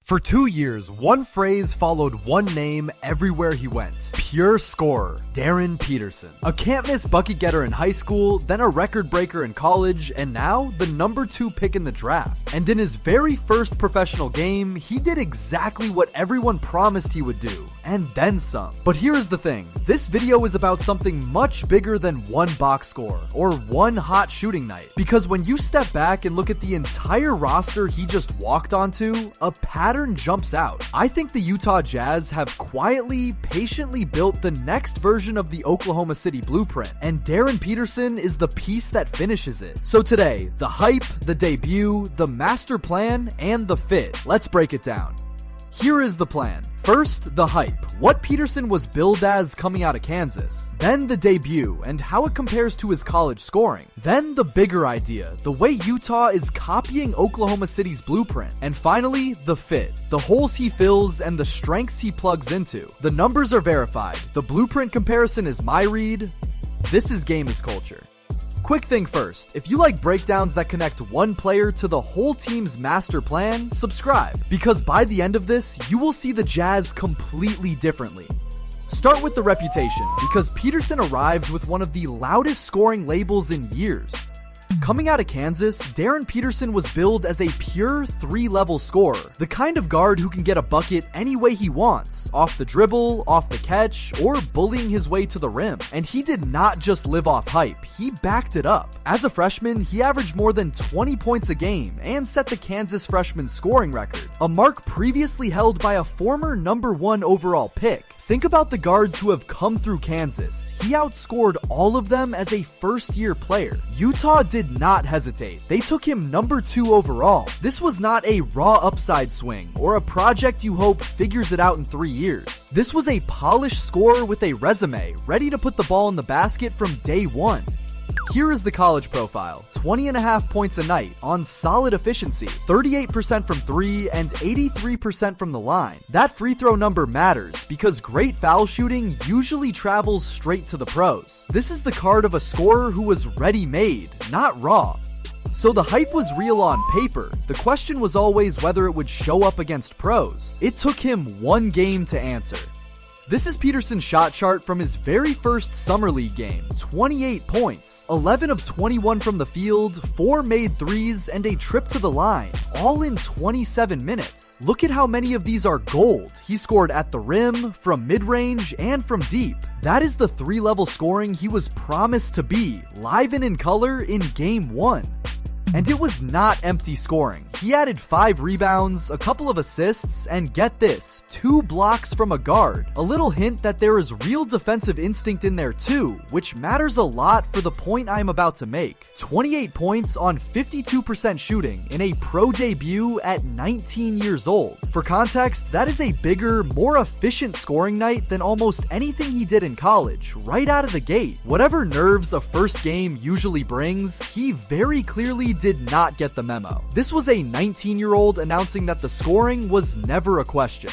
For 2 years, one phrase followed one name everywhere he went. Pure scorer, Darryn Peterson. A can't-miss bucket getter in high school, then a record breaker in college, and now the number 2 pick in the draft. And in his very first professional game, he did exactly what everyone promised he would do, and then some. But here is the thing, this video is about something much bigger than one box score, or one hot shooting night. Because when you step back and look at the entire roster he just walked onto, a pattern jumps out. I think the Utah Jazz have quietly, patiently built the next version of the Oklahoma City blueprint, and Darryn Peterson is the piece that finishes it. So today, the hype, the debut, the master plan, and the fit. Let's break it down. Here is the plan. First, the hype, what Peterson was billed as coming out of Kansas. Then the debut, and how it compares to his college scoring. Then the bigger idea, the way Utah is copying Oklahoma City's blueprint. And finally, the fit, the holes he fills and the strengths he plugs into. The numbers are verified. The blueprint comparison is my read. This is Game is Culture. Quick thing first, if you like breakdowns that connect one player to the whole team's master plan, subscribe, because by the end of this, you will see the Jazz completely differently. Start with the reputation, because Peterson arrived with one of the loudest scoring labels in years. Coming out of Kansas, Darryn Peterson was billed as a pure 3-level scorer, the kind of guard who can get a bucket any way he wants, off the dribble, off the catch, or bullying his way to the rim. And he did not just live off hype, he backed it up. As a freshman, he averaged more than 20 points a game and set the Kansas freshman scoring record, a mark previously held by a former number 1 overall pick. Think about the guards who have come through Kansas. He outscored all of them as a first-year player. Utah did not hesitate. They took him number 2 overall. This was not a raw upside swing or a project you hope figures it out in 3 years. This was a polished scorer with a resume, ready to put the ball in the basket from day one. Here is the college profile. 20.5 points a night on solid efficiency, 38% from 3 and 83% from the line. That free throw number matters because great foul shooting usually travels straight to the pros. This is the card of a scorer who was ready-made, not raw. So the hype was real on paper. The question was always whether it would show up against pros. It took him one game to answer. This is Peterson's shot chart from his very first Summer League game. 28 points, 11 of 21 from the field, 4 made threes, and a trip to the line, all in 27 minutes. Look at how many of these are gold. He scored at the rim, from mid-range, and from deep. That is the 3-level scoring he was promised to be, live and in color in Game 1. And it was not empty scoring. He added 5 rebounds, a couple of assists, and get this, 2 blocks from a guard. A little hint that there is real defensive instinct in there too, which matters a lot for the point I'm about to make. 28 points on 52% shooting in a pro debut at 19 years old. For context, that is a bigger, more efficient scoring night than almost anything he did in college, right out of the gate. Whatever nerves a first game usually brings, he very clearly did not get the memo. This was a 19-year-old announcing that the scoring was never a question.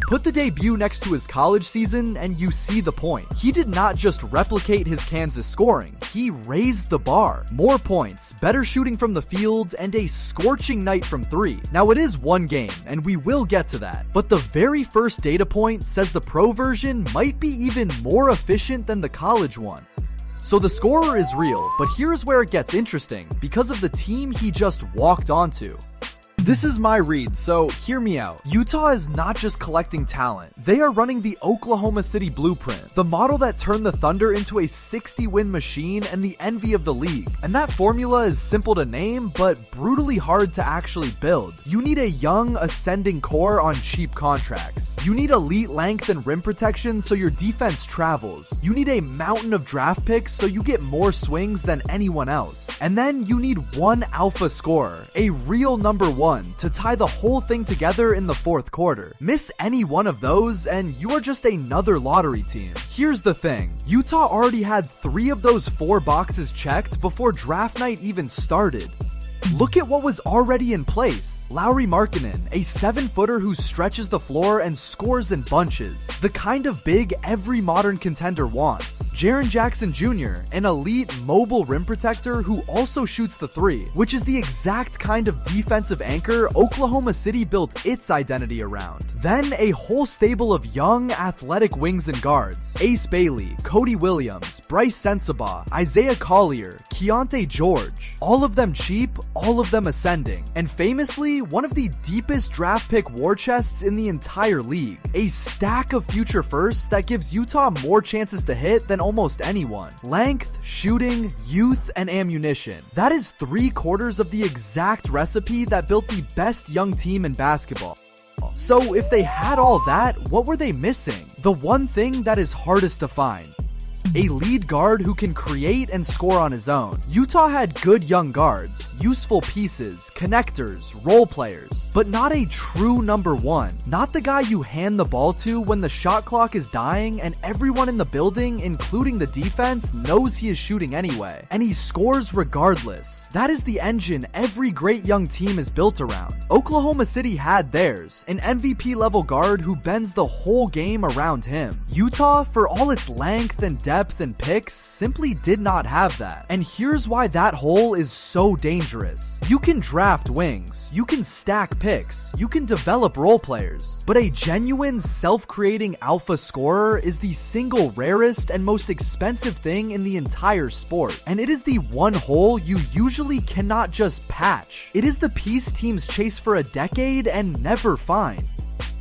Put the debut next to his college season and you see the point. He did not just replicate his Kansas scoring, he raised the bar. More points, better shooting from the field, and a scorching night from 3. Now it is one game, and we will get to that, but the very first data point says the pro version might be even more efficient than the college one. So the scorer is real, but here's where it gets interesting, because of the team he just walked onto. This is my read, so hear me out. Utah is not just collecting talent. They are running the Oklahoma City blueprint, the model that turned the Thunder into a 60-win machine and the envy of the league. And that formula is simple to name, but brutally hard to actually build. You need a young, ascending core on cheap contracts. You need elite length and rim protection so your defense travels. You need a mountain of draft picks so you get more swings than anyone else. And then you need one alpha scorer, a real number 1, to tie the whole thing together in the fourth quarter. Miss any one of those and you are just another lottery team. Here's the thing, Utah already had 3 of those 4 boxes checked before draft night even started. Look at what was already in place. Lauri Markkanen, a 7-footer who stretches the floor and scores in bunches. The kind of big every modern contender wants. Jaren Jackson Jr., an elite mobile rim protector who also shoots the three, which is the exact kind of defensive anchor Oklahoma City built its identity around. Then a whole stable of young, athletic wings and guards. Ace Bailey, Cody Williams, Bryce Sensabaugh, Isaiah Collier, Keontae George. All of them cheap, all of them ascending. And famously, one of the deepest draft pick war chests in the entire league. A stack of future firsts that gives Utah more chances to hit than almost anyone. Length, shooting, youth, and ammunition. That is 3/4 of the exact recipe that built the best young team in basketball. So if they had all that, what were they missing? The one thing that is hardest to find. A lead guard who can create and score on his own. Utah had good young guards, useful pieces, connectors, role players, but not a true number one. Not the guy you hand the ball to when the shot clock is dying and everyone in the building, including the defense, knows he is shooting anyway. And he scores regardless. That is the engine every great young team is built around. Oklahoma City had theirs, an MVP level guard who bends the whole game around him. Utah, for all its length and depth and picks, simply did not have that. And here's why that hole is so dangerous. You can draft wings, you can stack picks, you can develop role players, but a genuine self-creating alpha scorer is the single rarest and most expensive thing in the entire sport. And it is the one hole you usually cannot just patch. It is the piece teams chase for a decade and never find.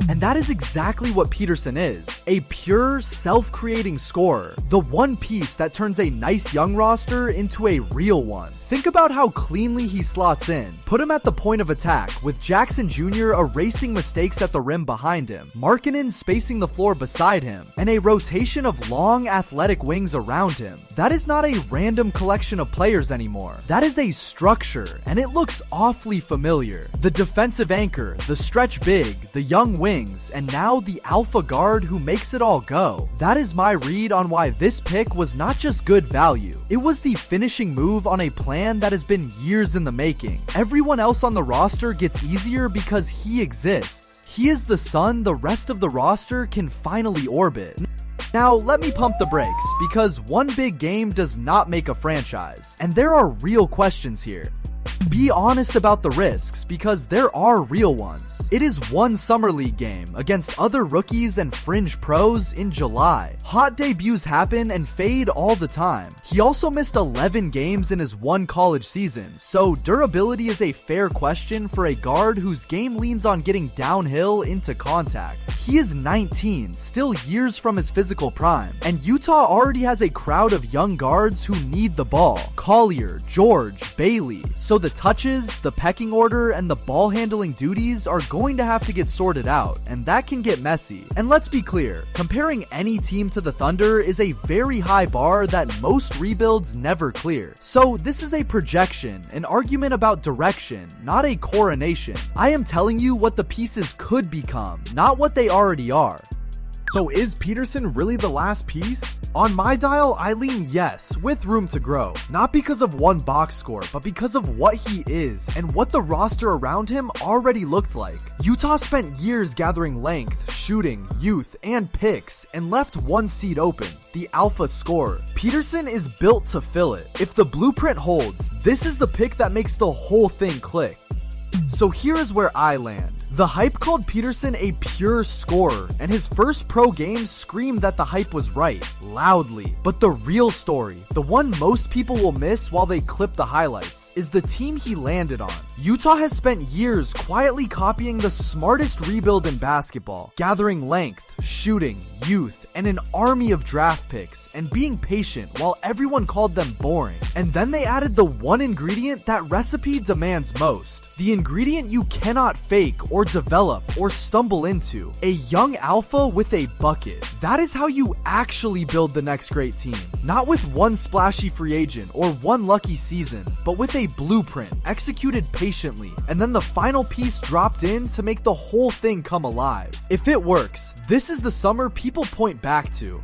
And that is exactly what Peterson is. A pure, self-creating scorer. The one piece that turns a nice young roster into a real one. Think about how cleanly he slots in. Put him at the point of attack, with Jackson Jr. erasing mistakes at the rim behind him, Markkanen spacing the floor beside him, and a rotation of long, athletic wings around him. That is not a random collection of players anymore. That is a structure, and it looks awfully familiar. The defensive anchor, the stretch big, the young wing, and now the alpha guard who makes it all go. That is my read on why this pick was not just good value. It was the finishing move on a plan that has been years in the making. Everyone else on the roster gets easier because he exists. He is the sun the rest of the roster can finally orbit. Now, let me pump the brakes, because one big game does not make a franchise. And there are real questions here. Be honest about the risks, because there are real ones. It is one summer league game against other rookies and fringe pros in July. Hot debuts happen and fade all the time. He also missed 11 games in his one college season, so durability is a fair question for a guard whose game leans on getting downhill into contact. He is 19, still years from his physical prime, and Utah already has a crowd of young guards who need the ball. Collier, George, Bailey. So the touches, the pecking order, and the ball handling duties are going to have to get sorted out, and that can get messy. And let's be clear, comparing any team to the Thunder is a very high bar that most rebuilds never clear. So this is a projection, an argument about direction, not a coronation. I am telling you what the pieces could become, not what they already are. So is Peterson really the last piece? On my dial, I lean yes, with room to grow. Not because of one box score, but because of what he is and what the roster around him already looked like. Utah spent years gathering length, shooting, youth, and picks, and left one seat open, the alpha scorer. Peterson is built to fill it. If the blueprint holds, this is the pick that makes the whole thing click. So here is where I land. The hype called Peterson a pure scorer, and his first pro game screamed that the hype was right, loudly. But the real story, the one most people will miss while they clip the highlights, is the team he landed on. Utah has spent years quietly copying the smartest rebuild in basketball, gathering length, shooting, youth, and an army of draft picks, and being patient while everyone called them boring. And then they added the one ingredient that recipe demands most. The ingredient you cannot fake or develop or stumble into. A young alpha with a bucket. That is how you actually build the next great team. Not with one splashy free agent or one lucky season, but with a blueprint executed patiently, and then the final piece dropped in to make the whole thing come alive. If it works, this is the summer people point back to.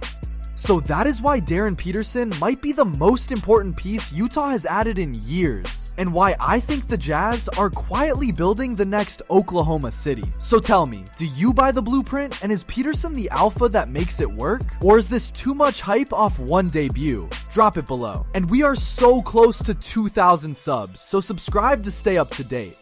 So that is why Darryn Peterson might be the most important piece Utah has added in years. and why I think the Jazz are quietly building the next Oklahoma City. So tell me, do you buy the blueprint, and is Peterson the alpha that makes it work? Or is this too much hype off one debut? Drop it below. And we are so close to 2,000 subs, so subscribe to stay up to date.